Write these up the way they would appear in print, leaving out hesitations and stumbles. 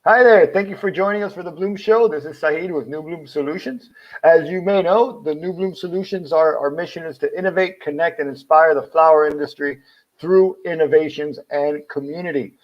Hi there. Thank you for joining us for the Bloom Show. This is Sahid with New Bloom Solutions. As you may know, the New Bloom Solutions, our mission is to innovate, connect, and inspire the flower industry through innovations and community.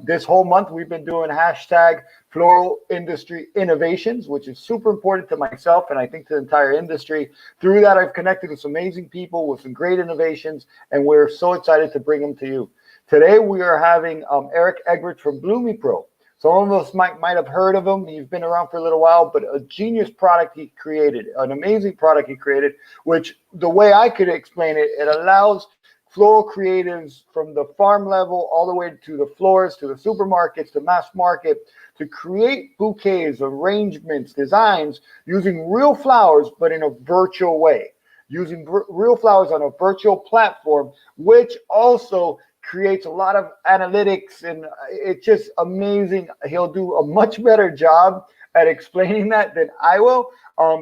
This whole month, we've been doing hashtag floral industry innovations, which is super important to myself and I think to the entire industry. Through that, I've connected with some amazing people with some great innovations, and we're so excited to bring them to you. Today, we are having Eric Egberts from Bloomy Pro. Some of us might have heard of him. He's been around for a little while, but a genius product he created, an amazing product he created, which the way I could explain it, it allows floral creatives from the farm level all the way to the florists, to the supermarkets, to mass market, to create bouquets, arrangements, designs using real flowers, but in a virtual way, using real flowers on a virtual platform, which also creates a lot of analytics, and it's just amazing. He'll do a much better job at explaining that than I will,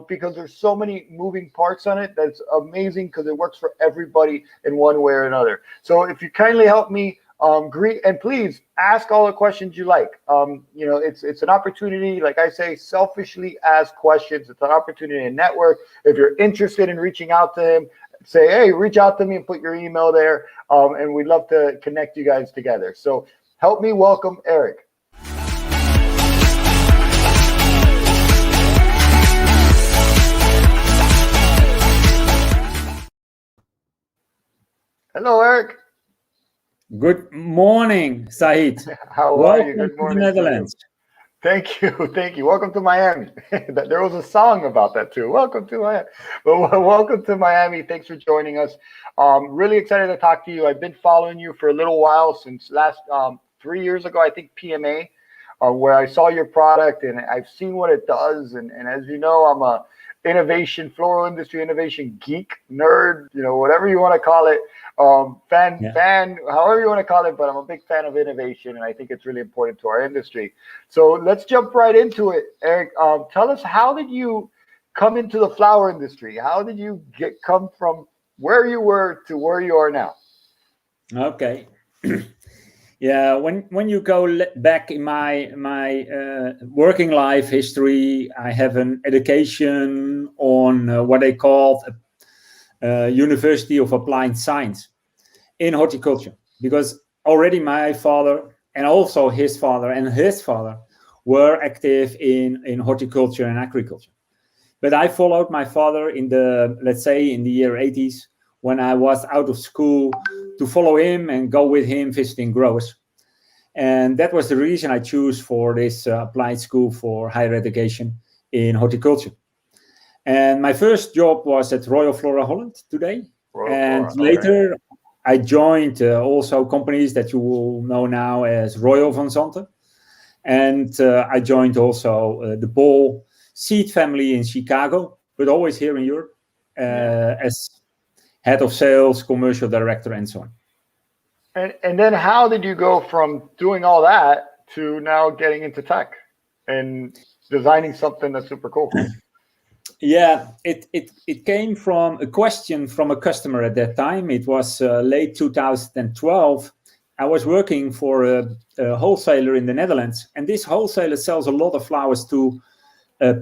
because there's so many moving parts on it. That's amazing because it works for everybody in one way or another. So if you kindly help me greet, and please ask all the questions you like. It's an opportunity, like I say, selfishly ask questions. It's an opportunity to network. If you're interested in reaching out to him, say, hey, reach out to me and put your email there. And we'd love to connect you guys together. So help me welcome Eric. Hello, Eric. Good morning, Sahid. How are you? Good morning. To the Netherlands. Thank you. Thank you. Welcome to Miami. There was a song about that too. Welcome to Miami. But welcome to Miami. Thanks for joining us. Really excited to talk to you. I've been following you for a little while, since last 3 years ago, I think PMA, where I saw your product and I've seen what it does. And as you know, I'm a floral industry innovation geek, nerd, whatever you want to call it. Fan, however you want to call it, but I'm a big fan of innovation, and I think it's really important to our industry. So let's jump right into it, Eric. Tell us, how did you come into the flower industry? How did you come from where you were to where you are now? Okay. Yeah, when you go back in my working life history, I have an education on what they call University of Applied Science in horticulture, because already my father and also his father and his father were active in horticulture and agriculture. But I followed my father in the year 80s, when I was out of school, to follow him and go with him visiting growers. And that was the reason I chose for this applied school for higher education in horticulture. And my first job was at Royal Flora Holland today. Later, okay, I joined also companies that you will know now as Royal Van Zanten. And I joined also the Ball seed family in Chicago, but always here in Europe, as head of sales, commercial director, and so on. And then how did you go from doing all that to now getting into tech and designing something that's super cool? Yeah, it came from a question from a customer at that time. It was late 2012. I was working for a wholesaler in the Netherlands, and this wholesaler sells a lot of flowers to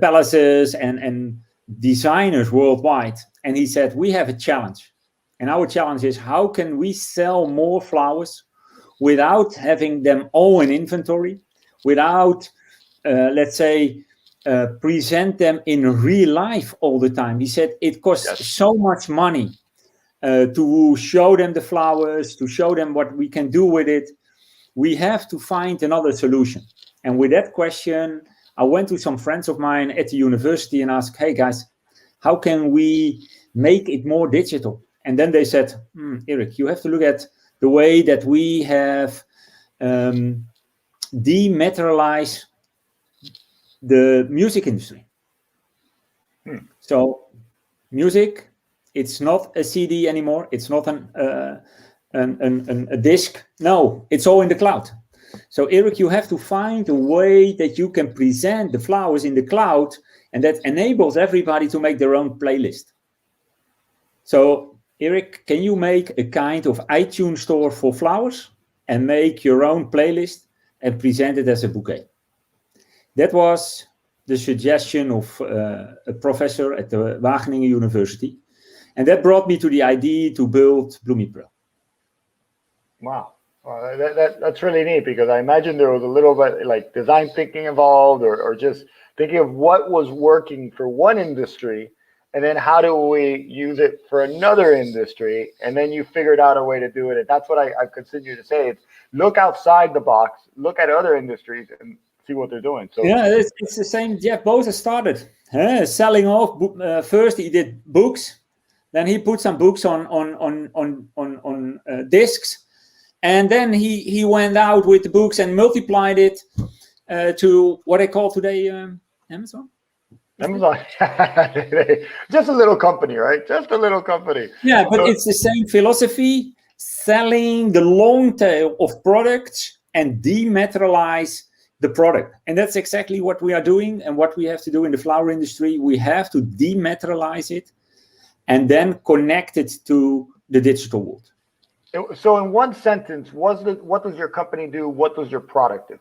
palaces and designers worldwide. And he said, we have a challenge. And our challenge is, how can we sell more flowers without having them all in inventory, without, present them in real life all the time? He said it costs so much money to show them the flowers, to show them what we can do with it. We have to find another solution. And with that question, I went to some friends of mine at the university and asked, hey guys, how can we make it more digital? And then they said, Eric, you have to look at the way that we have dematerialized the music industry. So music, it's not a CD anymore. It's not a disc. No, it's all in the cloud. So Eric, you have to find a way that you can present the flowers in the cloud, and that enables everybody to make their own playlist. So Eric, can you make a kind of iTunes store for flowers and make your own playlist and present it as a bouquet? That was the suggestion of a professor at the Wageningen University. And that brought me to the idea to build BloomyPro. Wow. That's really neat, because I imagine there was a little bit like design thinking involved, or just thinking of what was working for one industry, and then how do we use it for another industry, and then you figured out a way to do it. And that's what I continue to say. It's look outside the box, look at other industries, and see what they're doing. So yeah, it's the same. Jeff Bezos started selling off. First, he did books, then he put some books on discs. And then he went out with the books and multiplied it to what I call today Amazon. Amazon, just a little company, right? Just a little company. Yeah, but it's the same philosophy: selling the long tail of products and dematerialize the product. And that's exactly what we are doing, and what we have to do in the flower industry. We have to dematerialize it and then connect it to the digital world. So in one sentence, what does your company do? What does your product do?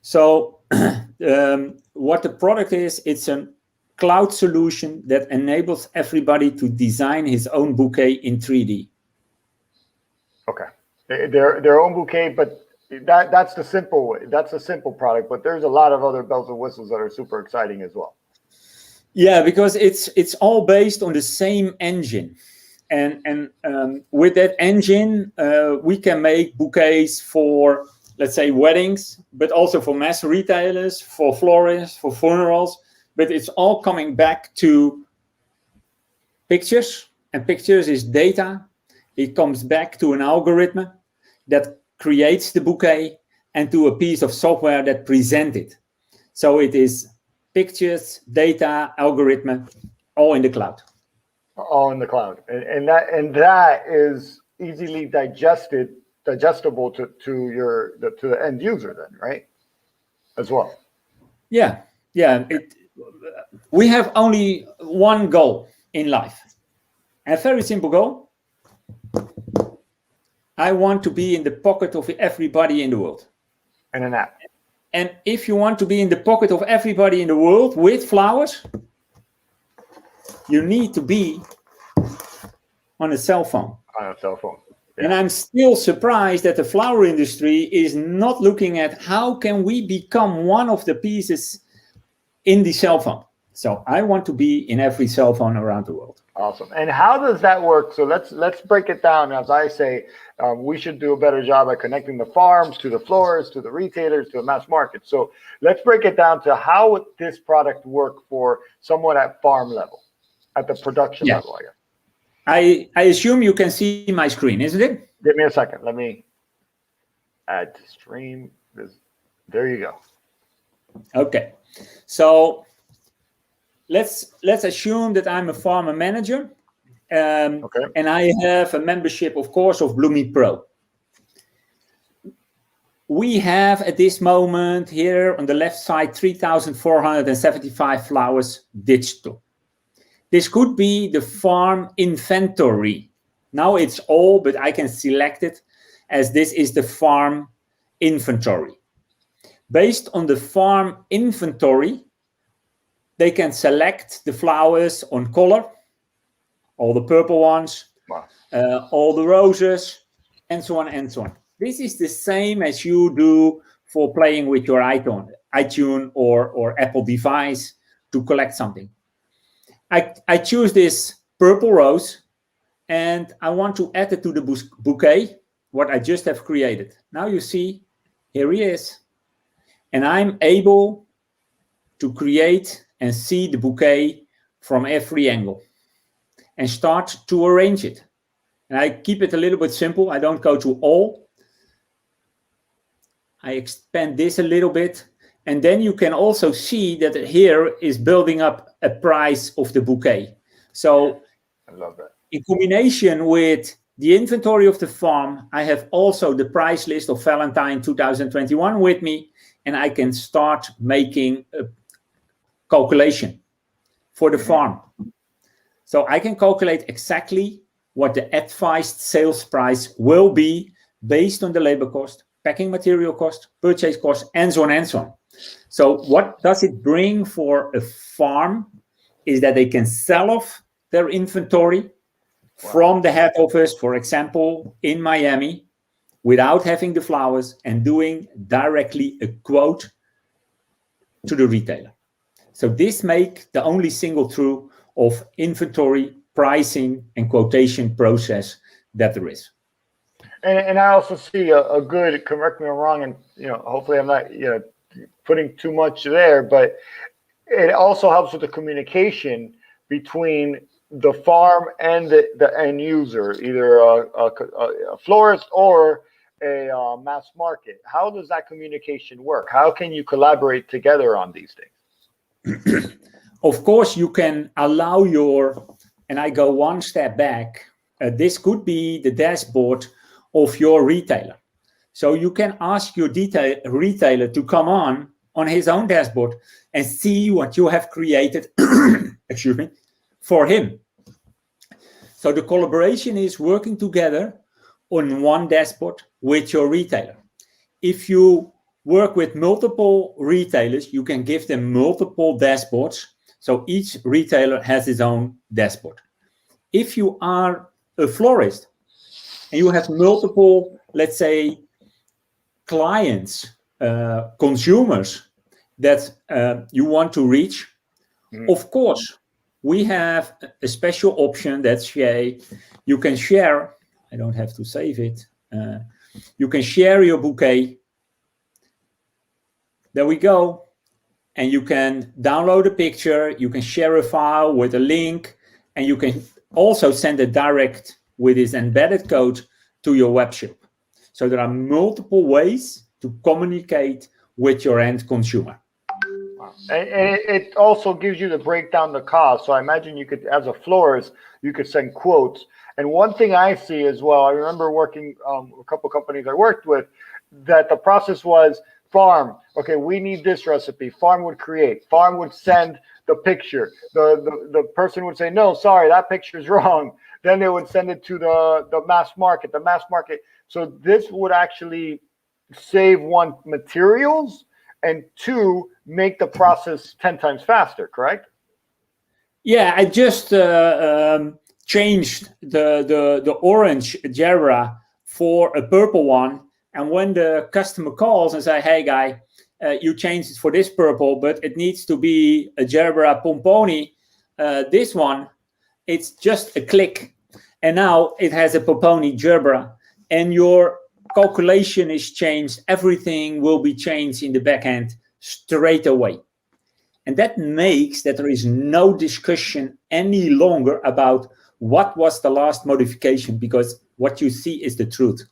So what the product is, it's a cloud solution that enables everybody to design his own bouquet in 3D. Okay. Their own bouquet, but that's the simple way. That's a simple product, but there's a lot of other bells and whistles that are super exciting as well. Yeah, because it's all based on the same engine. And with that engine, we can make bouquets for, let's say, weddings, but also for mass retailers, for florists, for funerals. But it's all coming back to pictures, and pictures is data. It comes back to an algorithm that creates the bouquet and to a piece of software that presents it. So it is pictures, data, algorithm, all in the cloud. All in the cloud, and that is easily digestible to the end user, then, right? As well. Yeah. We have only one goal in life, a very simple goal. I want to be in the pocket of everybody in the world. And an app. And if you want to be in the pocket of everybody in the world with flowers, you need to be on a cell phone. On a cell phone. Yeah. And I'm still surprised that the flower industry is not looking at how can we become one of the pieces in the cell phone. So I want to be in every cell phone around the world. Awesome. And how does that work? So let's break it down. As I say, we should do a better job at connecting the farms to the florists, to the retailers, to the mass market. So let's break it down to how would this product work for someone at farm level, at the production level, I guess. I assume you can see my screen, isn't it? Give me a second. Let me add to stream. There you go. Okay. So let's assume that I'm a farmer manager, Okay. and I have a membership, of course, of BloomyPro. We have at this moment here on the left side 3,475 flowers digital. This could be the farm inventory. Now it's all, but I can select it as this is the farm inventory. Based on the farm inventory, they can select the flowers on color, all the purple ones, Wow. all the roses, and so on and so on. This is the same as you do for playing with your iTunes or Apple device to collect something. I choose this purple rose and I want to add it to the bouquet, what I just have created. Now you see, here he is. And I'm able to create and see the bouquet from every angle and start to arrange it. And I keep it a little bit simple. I don't go to all. I expand this a little bit. And then you can also see that here is building up a price of the bouquet. So I love that. In combination with the inventory of the farm, I have also the price list of Valentine 2021 with me, and I can start making a calculation for the farm. So I can calculate exactly what the advised sales price will be based on the labor cost, packing material cost, purchase cost, and so on and so on. So what does it bring for a farm is that they can sell off their inventory from the head office, for example, in Miami, without having the flowers and doing directly a quote to the retailer. So this makes the only single through of inventory, pricing, and quotation process that there is. And I also see a good, correct me if I'm wrong, and hopefully I'm not putting too much there, but it also helps with the communication between the farm and the end user, either a florist or a mass market. How does that communication work? How can you collaborate together on these things? Of course, you can allow and I go one step back, this could be the dashboard of your retailer. So you can ask your retailer to come on his own dashboard and see what you have created, excuse me, for him. So the collaboration is working together on one dashboard with your retailer. If you work with multiple retailers, you can give them multiple dashboards. So each retailer has his own dashboard. If you are a florist and you have multiple, let's say, clients, consumers that you want to reach, of course, we have a special option that you can share. I don't have to save it. You can share your bouquet. There we go. And you can download a picture. You can share a file with a link. And you can also send it direct with this embedded code to your web shop. So there are multiple ways to communicate with your end consumer. And it also gives you the breakdown the cost. So I imagine you could, as a florist, you could send quotes. And one thing I see as well, I remember working a couple companies I worked with, that the process was farm. Okay, we need this recipe. Farm would create. Farm would send the picture. The person would say, no, sorry, that picture is wrong. Then they would send it to the mass market. The mass market. So this would actually save one, materials, and two, make the process 10 times faster, correct? Yeah, I just changed the orange gerbera for a purple one. And when the customer calls and say, hey, guy, you changed it for this purple, but it needs to be a gerbera pomponi, this one, it's just a click. And now it has a pomponi gerbera. And your calculation is changed. Everything will be changed in the back end straight away. And that makes that there is no discussion any longer about what was the last modification, because what you see is the truth.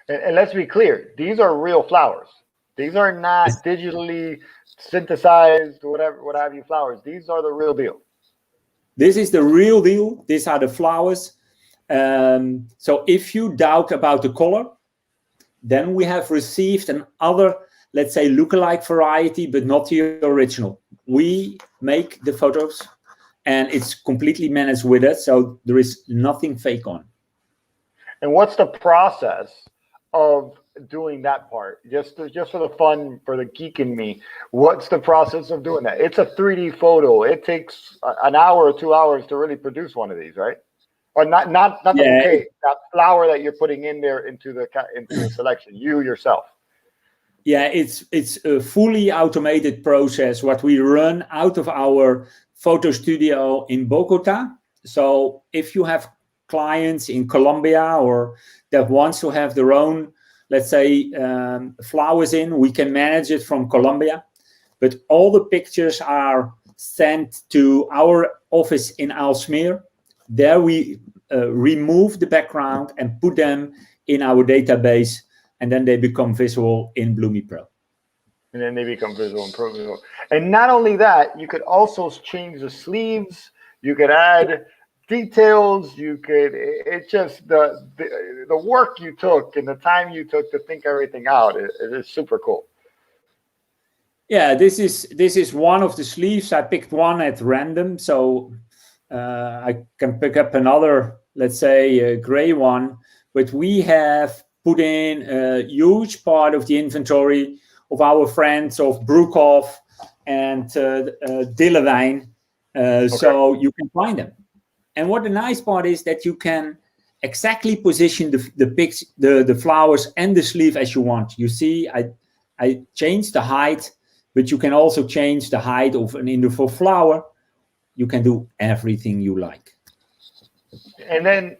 And let's be clear, these are real flowers. These are not digitally synthesized, whatever, what have you, flowers. These are the real deal. This is the real deal. These are the flowers. So if you doubt about the color, then we have received another, let's say, lookalike variety, but not the original. We make the photos and it's completely managed with it. So there is nothing fake on. And what's the process of doing that part? Just for the fun, for the geek in me, what's the process of doing that? It's a 3D photo. It takes an hour or 2 hours to really produce one of these, right? Or not the bouquet, that flower that you're putting in there into the selection, you yourself. Yeah, it's a fully automated process what we run out of our photo studio in Bogota. So if you have clients in Colombia or that wants to have their own, let's say, flowers in, we can manage it from Colombia. But all the pictures are sent to our office in Aalsmeer. There we remove the background and put them in our database, and then they become visible in BloomyPro. And then they become visible in Pro. And not only that, you could also change the sleeves. You could add details. You could. It's just the work you took and the time you took to think everything out. It is super cool. Yeah, this is one of the sleeves. I picked one at random, so I can pick up another, let's say, a gray one. But we have put in a huge part of the inventory of our friends of Broekhoff and Dillewijn, so you can find them. And what the nice part is that you can exactly position the flowers and the sleeve as you want. You see, I changed the height, but you can also change the height of an individual flower. You can do everything you like. And then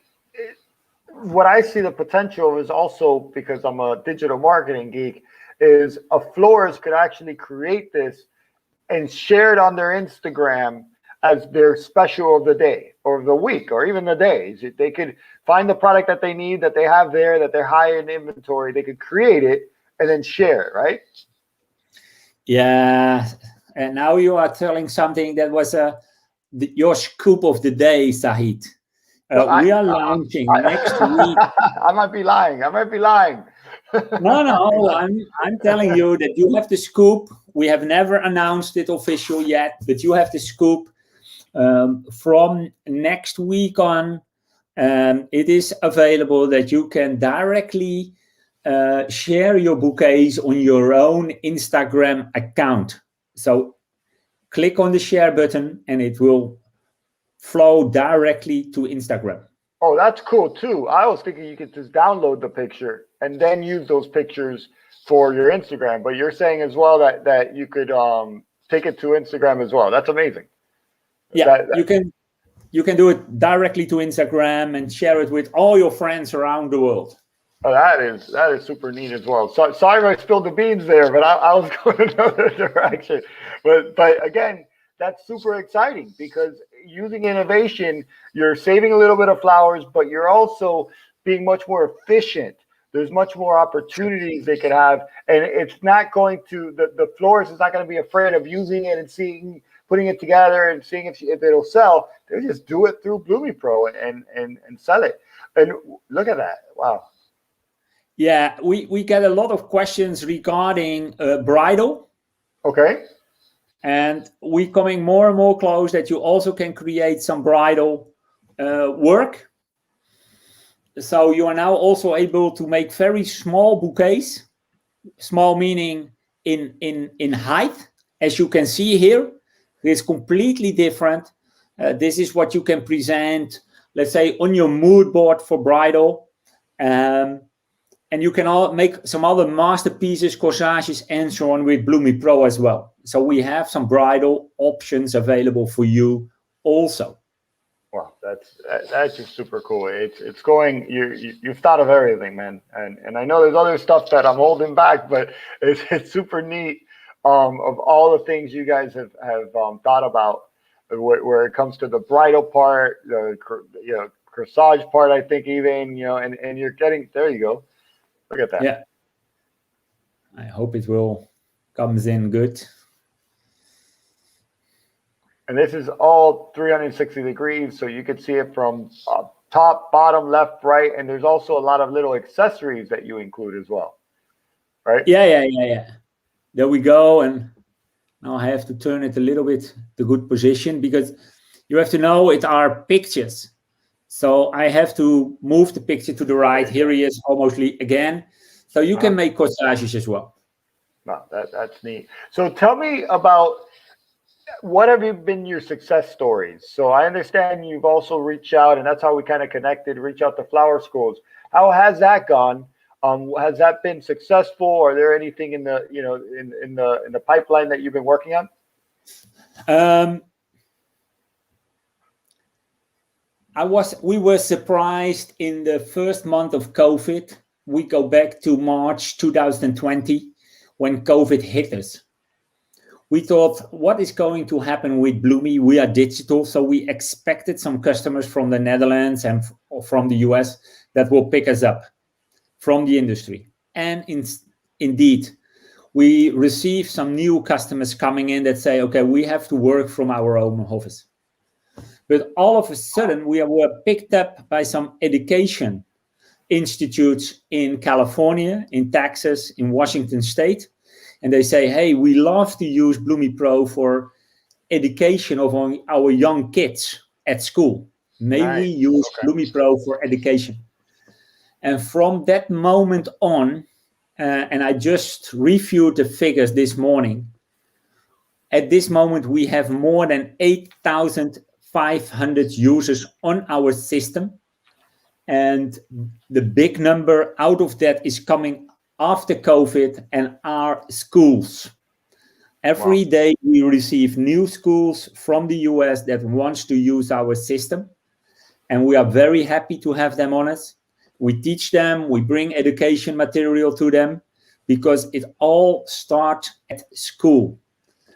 what I see the potential is also, because I'm a digital marketing geek, is a florist could actually create this and share it on their Instagram as their special of the day or the week or even the days. They could find the product that they need, that they have there, that they're high in inventory. They could create it and then share it, right? Yeah. And now you are telling something that was your scoop of the day, Sahid. We are launching next week. I might be lying. No, I'm telling you that you have the scoop. We have never announced it official yet, but you have the scoop. From next week on, it is available that you can directly share your bouquets on your own Instagram account. So click on the share button and it will flow directly to Instagram. Oh, that's cool too. I was thinking you could just download the picture and then use those pictures for your Instagram. But you're saying as well that you could take it to Instagram as well. That's amazing. Yeah, you can do it directly to Instagram and share it with all your friends around the world. Oh, that is super neat as well. So sorry if I spilled the beans there, but I was going another direction. But again, that's super exciting because using innovation, you're saving a little bit of flowers, but you're also being much more efficient. There's much more opportunities they could have, and it's not going to the florist is not going to be afraid of using it and putting it together and seeing if it'll sell. They just do it through BloomyPro and sell it. And look at that! Wow. Yeah, we get a lot of questions regarding bridal. Okay. And we're coming more and more close that you also can create some bridal work. So you are now also able to make very small bouquets. Small meaning in height, as you can see here. It's completely different. This is what you can present, let's say, on your mood board for bridal. And you can all make some other masterpieces, corsages, and so on with BloomyPro as well. So we have some bridal options available for you also. Wow, that's just super cool. It's going. You've thought of everything, man. And I know there's other stuff that I'm holding back, but it's super neat. Of all the things you guys have thought about, where it comes to the bridal part, the corsage part, I think even and you're getting there. You go. Look at that. Yeah. I hope it will comes in good. And this is all 360 degrees, so you can see it from top, bottom, left, right, and there's also a lot of little accessories that you include as well, right? Yeah. There we go, and now I have to turn it a little bit to good position because you have to know it are pictures. So I have to move the picture to the right. Here he is almost again. So you can make corsages as well. No, that's neat. So tell me about what have been your success stories? So I understand you've also reached out, and that's how we kind of connected, reach out to flower schools. How has that gone? Has that been successful? Are there anything in the in the pipeline that you've been working on? We were surprised in the first month of COVID. We go back to March 2020 when COVID hit us. We thought, what is going to happen with Bloomy? We are digital, so we expected some customers from the Netherlands and from the US that will pick us up from the industry. And indeed, we received some new customers coming in that say, okay, we have to work from our own office. But all of a sudden, we were picked up by some education institutes in California, in Texas, in Washington State. And they say, hey, we love to use BloomyPro for education of our young kids at school. May we use BloomyPro for education? And from that moment on, and I just reviewed the figures this morning, at this moment, we have more than 8,500 users on our system. And the big number out of that is coming after COVID and our schools. Every day we receive new schools from the US that wants to use our system. And we are very happy to have them on us. We teach them, we bring education material to them, because it all starts at school.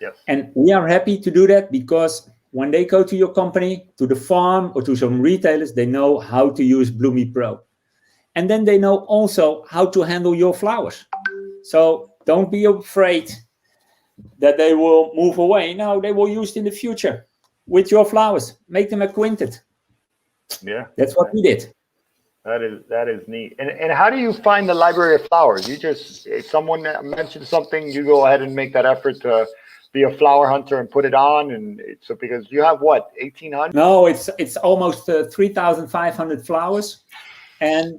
Yes. And we are happy to do that, because when they go to your company, to the farm, or to some retailers, they know how to use BloomyPro. And then they know also how to handle your flowers. So don't be afraid that they will move away. No, they will use it in the future with your flowers. Make them acquainted. Yeah. That's what we did. That is neat. And how do you find the library of flowers? You just, if someone mentioned something, you go ahead and make that effort to be a flower hunter and put it on. And so, because you have what, 1,800? No, it's almost 3,500 flowers, and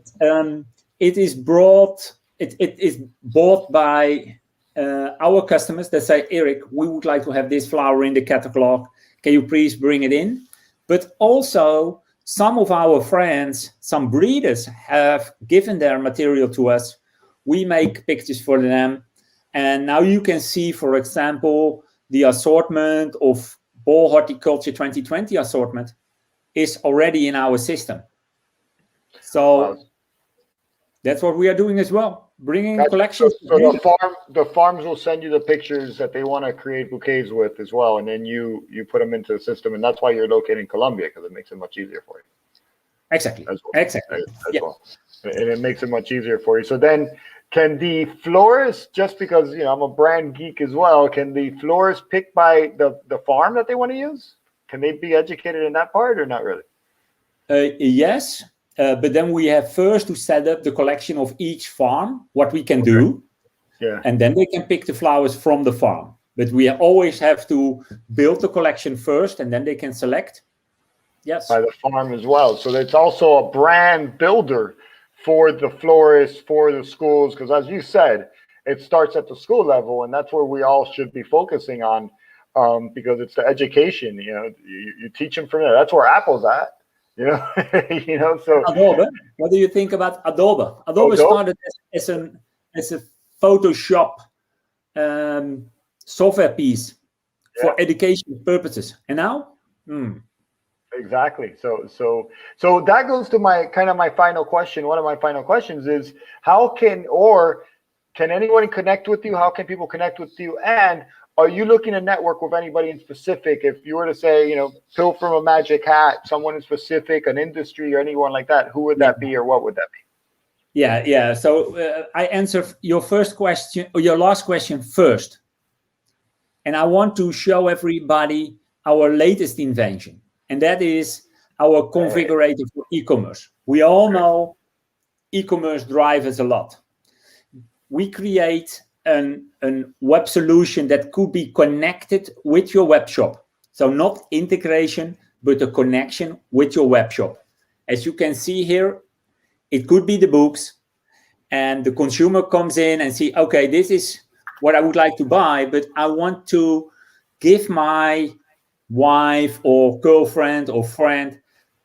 it is brought. It is bought by our customers that say, Eric, we would like to have this flower in the catalog. Can you please bring it in? But also, some of our friends, some breeders, have given their material to us. We make pictures for them. And now you can see, for example, the assortment of Ball Horticulture 2020 assortment is already in our system. So that's what we are doing as well, bringing collections. So the farms will send you the pictures that they want to create bouquets with as well, and then you put them into the system, and that's why you're located in Colombia, because it makes it much easier for you. Exactly. As well. Exactly. Well. And it makes it much easier for you. So then, can the florist, just because I'm a brand geek as well, can the florist pick by the farm that they want to use? Can they be educated in that part, or not really? Yes. But then we have first to set up the collection of each farm, what we can do. Yeah. And then they can pick the flowers from the farm. But we always have to build the collection first, and then they can select. Yes. By the farm as well. So it's also a brand builder for the florists, for the schools, because as you said, it starts at the school level, and that's where we all should be focusing on, because it's the education. You teach them from there. That's where Apple's at. So Adobe. What do you think about Adobe? Adobe started as a Photoshop software piece for education purposes, and now. Exactly. So that goes to my final question. One of my final questions is, how can anyone connect with you? How can people connect with you? And are you looking to network with anybody in specific? If you were to say, pull from a magic hat, someone in specific, an industry or anyone like that, who would that be, or what would that be? Yeah. So I answer your first question, or your last question first. And I want to show everybody our latest invention. And that is our configurator for e-commerce. We all know e-commerce drives a lot. We create a web solution that could be connected with your web shop. So not integration, but a connection with your web shop. As you can see here, it could be the books, and the consumer comes in and see, okay, this is what I would like to buy, but I want to give my wife or girlfriend or friend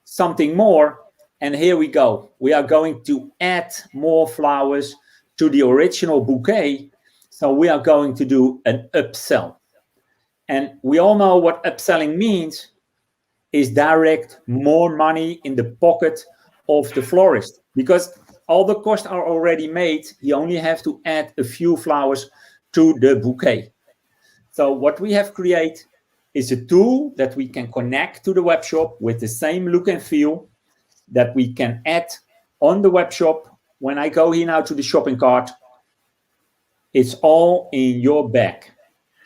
something more. And here we go. We are going to add more flowers to the original bouquet. So we are going to do an upsell. And we all know what upselling means is direct more money in the pocket of the florist, because all the costs are already made. You only have to add a few flowers to the bouquet. So what we have created is a tool that we can connect to the web shop with the same look and feel that we can add on the web shop. When I go here now to the shopping cart, it's all in your bag.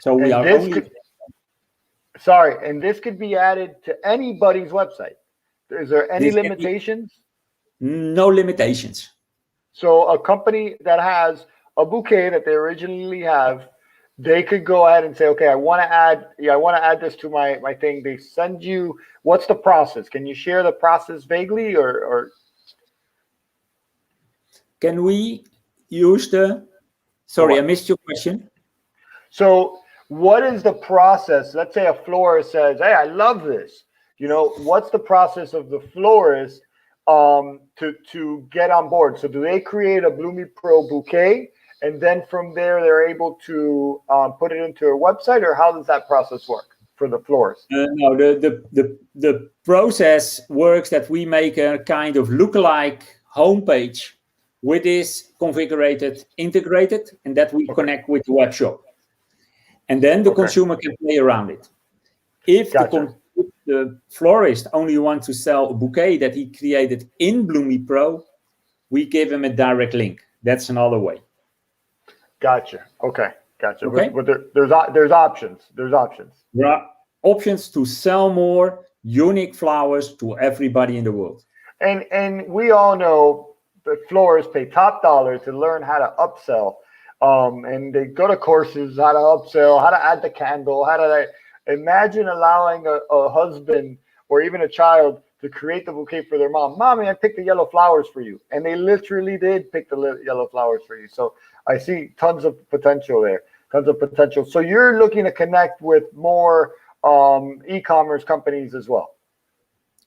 So we are only... and this could be added to anybody's website. Is there any limitations? No limitations. So a company that has a bouquet that they originally have, they could go ahead and say, okay, I want to add this to my thing. They send you, what's the process? Can you share the process vaguely, or? can we use the, sorry, I What? missed your question. So what is the process? Let's say a florist says, hey, I love this. You know, what's the process of the florist to get on board? So do they create a Bloomy Pro bouquet, and then from there they're able to put it into a website, or how does that process work for the florist? No, the process works that we make a kind of lookalike homepage with this configured, integrated, and that we connect with the web shop. And then the consumer can play around it. If the florist only wants to sell a bouquet that he created in Bloomy Pro, we give him a direct link. That's another way. Gotcha. Okay. Gotcha. Okay. But there's options. There's options. There are options to sell more unique flowers to everybody in the world. And we all know that florists pay top dollar to learn how to upsell. And they go to courses, how to upsell, how to add the candle, how to imagine allowing a husband or even a child to create the bouquet for their mom. Mommy, I picked the yellow flowers for you. And they literally did pick the yellow flowers for you. So I see tons of potential there, tons of potential. So you're looking to connect with more e-commerce companies as well.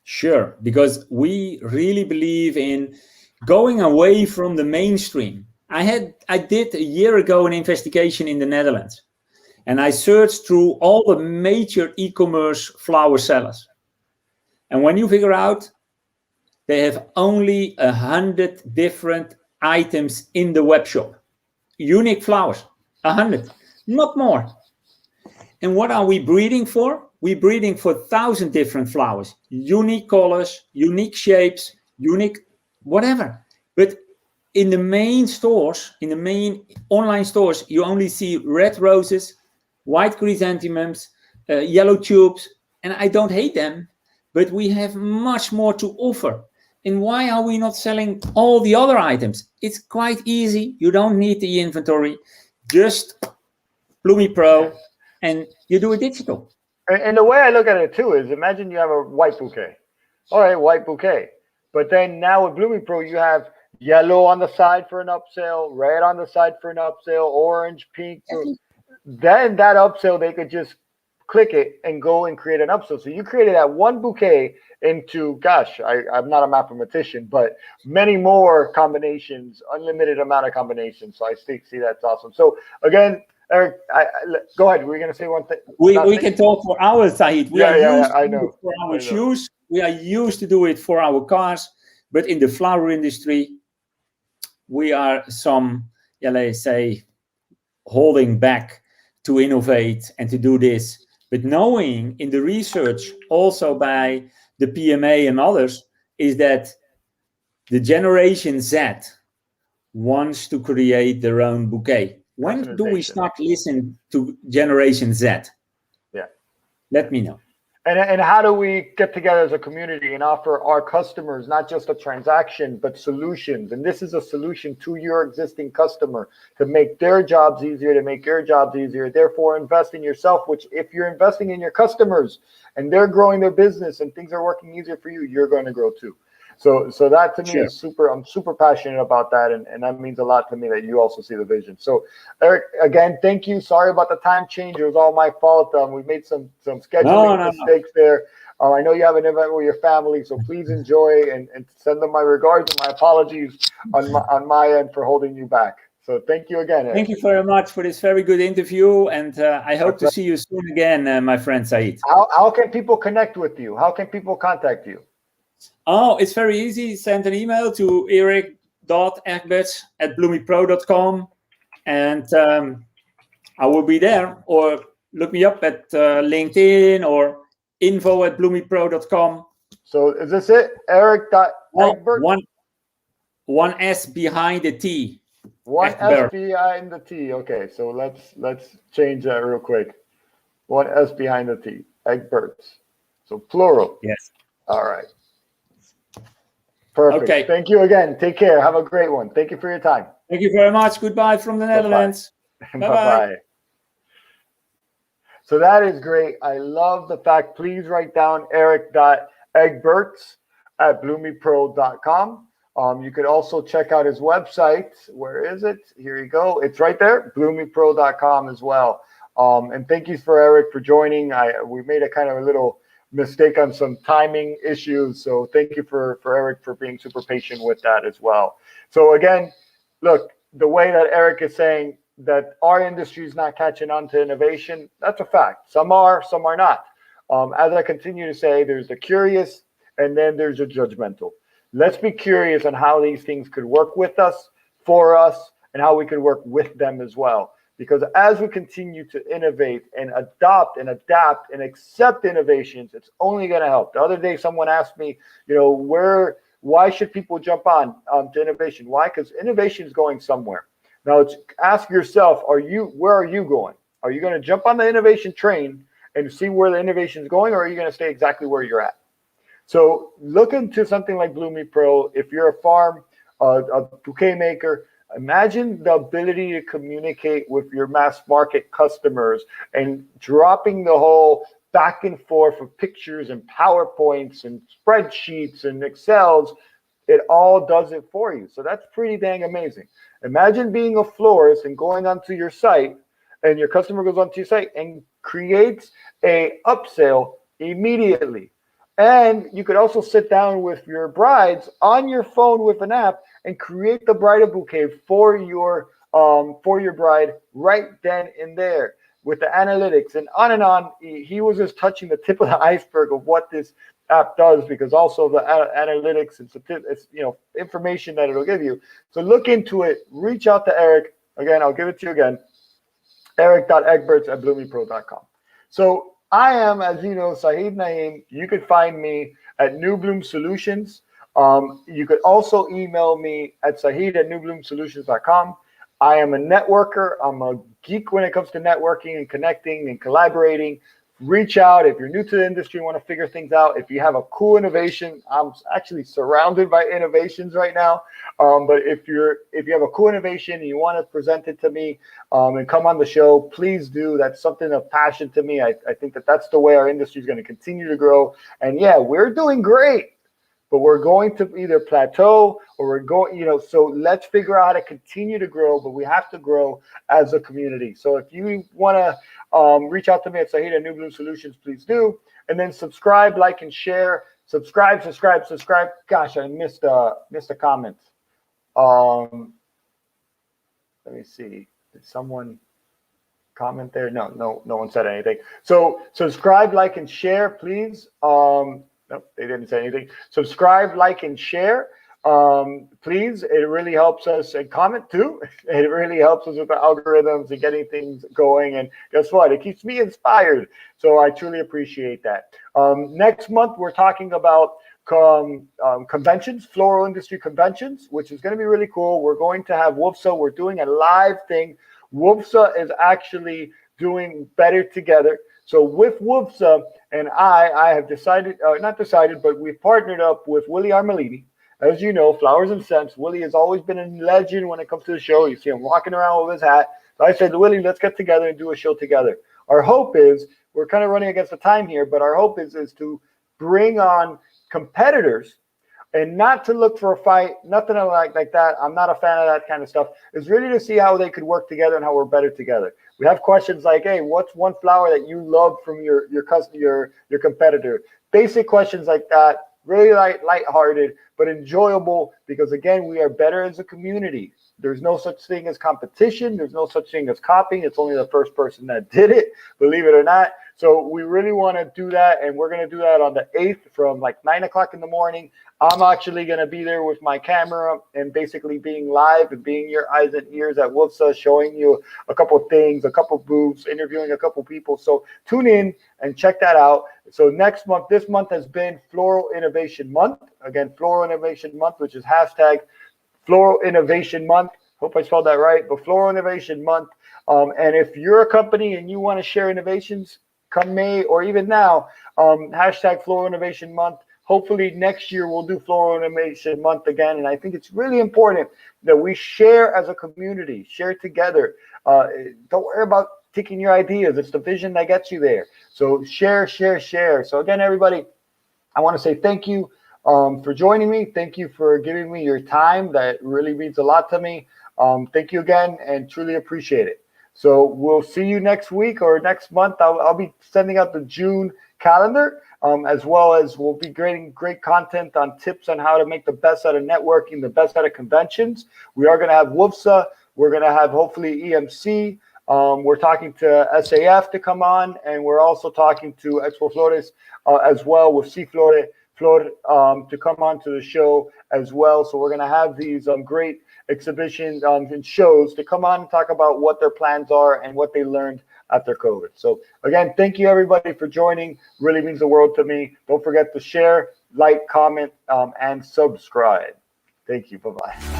Sure, because we really believe in going away from the mainstream. I did a year ago an investigation in the Netherlands, and I searched through all the major e-commerce flower sellers. And when you figure out they have only 100 different items in the web shop, unique flowers, 100, not more. And what are we breeding for? We're breeding for 1,000 different flowers, unique colors, unique shapes, unique whatever. But in the main stores, in the main online stores, you only see red roses, white chrysanthemums, yellow tubes, and I don't hate them, but we have much more to offer. And why are we not selling all the other items? It's quite easy. You don't need the inventory, just Bloomy Pro, and you do it digital. And the way I look at it too is, imagine you have a white bouquet. All right, white bouquet. But then now with Bloomy Pro, you have yellow on the side for an upsell, red on the side for an upsell, orange, pink. Then that upsell, they could just click it and go and create an upsell. So you created that one bouquet into, gosh, I'm not a mathematician, but many more combinations, unlimited amount of combinations. So I see that's awesome. So again, Eric, go ahead. We're going to say one thing. We can talk for hours, Sahid. We are used to do it for our shoes. We are used to do it for our cars. But in the flower industry, we are let's say, holding back to innovate and to do this. But knowing in the research also by the PMA and others is that the Generation Z wants to create their own bouquet. When do we start listening to Generation Z? Yeah. Let me know. And how do we get together as a community and offer our customers not just a transaction, but solutions? And this is a solution to your existing customer to make their jobs easier, to make your jobs easier. Therefore, invest in yourself, which if you're investing in your customers and they're growing their business and things are working easier for you, you're going to grow too. So that to me is I'm super passionate about that. And that means a lot to me that you also see the vision. So Eric, again, thank you. Sorry about the time change. It was all my fault. We made some scheduling mistakes there. I know you have an event with your family, so please enjoy and send them my regards and my apologies on my end for holding you back. So thank you again, Eric. Thank you very much for this very good interview. And I hope to see you soon again, my friend Sahid. How can people connect with you? How can people contact you? Oh, it's very easy. Send an email to eric.egberts@bloomypro.com and I will be there. Or look me up at LinkedIn or info@bloomypro.com. So is this it? Eric.egberts? One S behind the T. One S behind the T. Okay, so let's change that real quick. One S behind the T. Egberts. So plural. Yes. All right. Perfect. Okay. Thank you again. Take care. Have a great one. Thank you for your time. Thank you very much. Goodbye from the Netherlands. Bye-bye. So that is great. I love the fact. Please write down eric.egberts@bloomypro.com. You could also check out his website. Where is it? Here you go. It's right there, BloomyPro.com as well. And thank you for Eric for joining. We made a kind of a little mistake on some timing issues. So thank you for Eric for being super patient with that as well. So again, look, the way that Eric is saying that our industry is not catching on to innovation, that's a fact. Some are not. As I continue to say, there's the curious and then there's the judgmental. Let's be curious on how these things could work with us, for us, and how we could work with them as well. Because as we continue to innovate and adopt and adapt and accept innovations, it's only going to help. The other day, someone asked me, why should people jump on to innovation? Why? Because innovation is going somewhere. Now, ask yourself, where are you going? Are you going to jump on the innovation train and see where the innovation is going, or are you going to stay exactly where you're at? So look into something like Bloomy Pro. If you're a farm, a bouquet maker, imagine the ability to communicate with your mass market customers and dropping the whole back and forth of pictures and PowerPoints and spreadsheets and Excels. It all does it for you. So that's pretty dang amazing. Imagine being a florist and going onto your site, and your customer goes onto your site and creates a upsell immediately. And you could also sit down with your brides on your phone with an app and create the bridal bouquet for your bride right then and there with the analytics and on and on. He was just touching the tip of the iceberg of what this app does, because also the analytics and information that it'll give you. So look into it. Reach out to Eric. Again, I'll give it to you again. Eric.Egberts@BloomyPro.com. So I am, as you know, Sahid Nahim. You could find me at New Bloom Solutions. You could also email me at Sahid@newbloomsolutions.com. I am a networker. I'm a geek when it comes to networking and connecting and collaborating. Reach out if you're new to the industry, want to figure things out. If you have a cool innovation, I'm actually surrounded by innovations right now. But if you have a cool innovation and you want to present it to me and come on the show, please do. That's something of passion to me. I think that's the way our industry is going to continue to grow. And yeah, we're doing great, but we're going to either plateau or we're going, so let's figure out how to continue to grow, but we have to grow as a community. So if you want to reach out to me at Sahid at New Bloom Solutions, please do. And then subscribe, like, and share. Subscribe. Gosh, I missed a comment. Let me see. Did someone comment there? No one said anything. So subscribe, like, and share, please. Nope, they didn't say anything. Subscribe, like, and share. Please, it really helps us, and comment too. It really helps us with the algorithms and getting things going. And guess what? It keeps me inspired. So I truly appreciate that. Next month, we're talking about conventions, floral industry conventions, which is going to be really cool. We're going to have WUFSA. We're doing a live thing. WUFSA is actually doing better together. So with WUFSA and I have decided, not decided, but we've partnered up with Willie Armelini. As you know, Flowers and Scents, Willie has always been a legend when it comes to the show. You see him walking around with his hat. So I said, Willie, let's get together and do a show together. Our hope is, we're kind of running against the time here, but our hope is to bring on competitors and not to look for a fight, nothing like that. I'm not a fan of that kind of stuff. It's really to see how they could work together and how we're better together. We have questions like, hey, what's one flower that you love from your competitor? Basic questions like that. Really lighthearted, but enjoyable, because again, we are better as a community. There's no such thing as competition. There's no such thing as copying. It's only the first person that did it, believe it or not. So we really want to do that, and we're going to do that on the 8th from like 9 o'clock in the morning. I'm actually going to be there with my camera and basically being live and being your eyes and ears at WUFSA, showing you a couple of things, a couple of booths, interviewing a couple of people. So tune in and check that out. So next month, this month has been Floral Innovation Month. Again, Floral Innovation Month, which is hashtag Floral Innovation Month. Hope I spelled that right, but Floral Innovation Month. And if you're a company and you want to share innovations, come May or even now, hashtag Floral Innovation Month. Hopefully next year we'll do Floral Innovation Month again. And I think it's really important that we share as a community, share together. Don't worry about taking your ideas. It's the vision that gets you there. So share. So again, everybody, I want to say thank you. for joining me. Thank you for giving me your time. That really means a lot to me. Thank you again, and truly appreciate it. So we'll see you next week or next month. I'll be sending out the June calendar, as well as we'll be creating great content on tips on how to make the best out of networking, the best out of conventions. We are going to have WUFSA. We're going to have hopefully EMC. We're talking to SAF to come on, and we're also talking to Expo Flores as well with Flor to come on to the show as well. So we're going to have these great exhibitions and shows to come on and talk about what their plans are and what they learned after COVID. So again, thank you everybody for joining. Really means the world to me. Don't forget to share, like, comment, and subscribe. Thank you. Bye-bye.